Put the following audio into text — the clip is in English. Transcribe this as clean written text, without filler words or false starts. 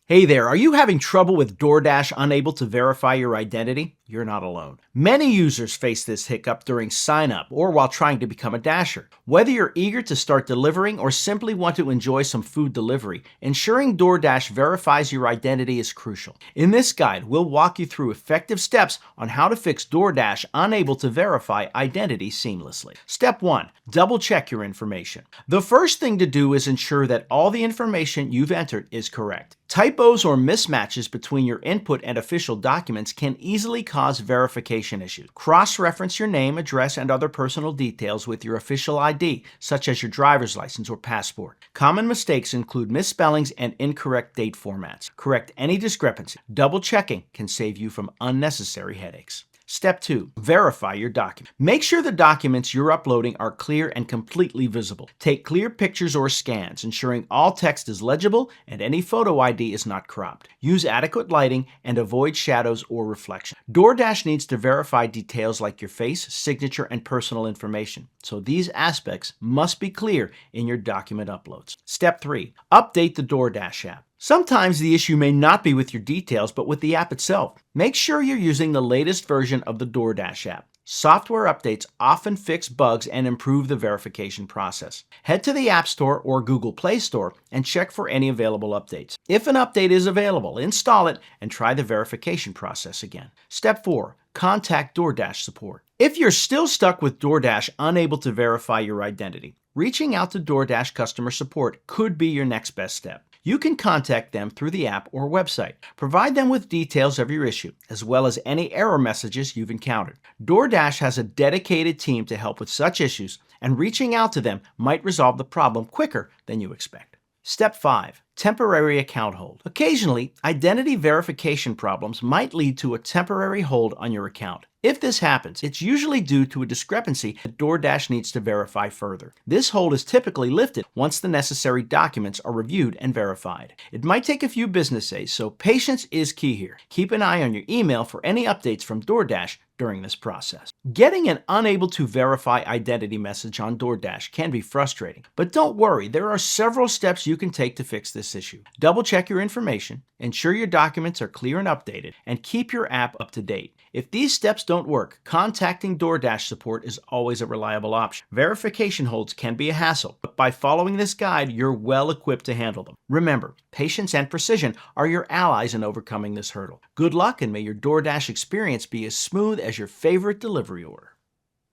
Hey there, are you having trouble with DoorDash unable to verify your identity? You're not alone. Many users face this hiccup during sign up or while trying to become a Dasher. Whether you're eager to start delivering or simply want to enjoy some food delivery, ensuring DoorDash verifies your identity is crucial. In this guide, we'll walk you through effective steps on how to fix DoorDash unable to verify identity seamlessly. Step 1. Double check your information. The first thing to do is ensure that all the information you've entered is correct. Typos or mismatches between your input and official documents can easily cause verification issues. Cross-reference your name, address, and other personal details with your official ID, such as your driver's license or passport. Common mistakes include misspellings and incorrect date formats. Correct any discrepancy. Double-checking can save you from unnecessary headaches. Step 2. Verify your document. Make sure the documents you're uploading are clear and completely visible. Take clear pictures or scans, ensuring all text is legible and any photo ID is not cropped. Use adequate lighting and avoid shadows or reflection. DoorDash needs to verify details like your face, signature, and personal information, so these aspects must be clear in your document uploads. Step 3. Update the DoorDash app. Sometimes the issue may not be with your details, but with the app itself. Make sure you're using the latest version of the DoorDash app. Software updates often fix bugs and improve the verification process. Head to the App Store or Google Play Store and check for any available updates. If an update is available, install it and try the verification process again. Step 4. Contact DoorDash support. If you're still stuck with DoorDash unable to verify your identity, reaching out to DoorDash customer support could be your next best step. You can contact them through the app or website. Provide them with details of your issue, as well as any error messages you've encountered. DoorDash has a dedicated team to help with such issues, and reaching out to them might resolve the problem quicker than you expect. Step 5. Temporary account hold. Occasionally, identity verification problems might lead to a temporary hold on your account. If this happens, it's usually due to a discrepancy that DoorDash needs to verify further. This hold is typically lifted once the necessary documents are reviewed and verified. It might take a few business days, so patience is key here. Keep an eye on your email for any updates from DoorDash during this process. Getting an unable to verify identity message on DoorDash can be frustrating, but don't worry, there are several steps you can take to fix this issue. Double check your information, ensure your documents are clear and updated, and keep your app up to date. If these steps don't work, contacting DoorDash support is always a reliable option. Verification holds can be a hassle, but by following this guide, you're well equipped to handle them. Remember, patience and precision are your allies in overcoming this hurdle. Good luck, and may your DoorDash experience be as smooth as your favorite delivery order.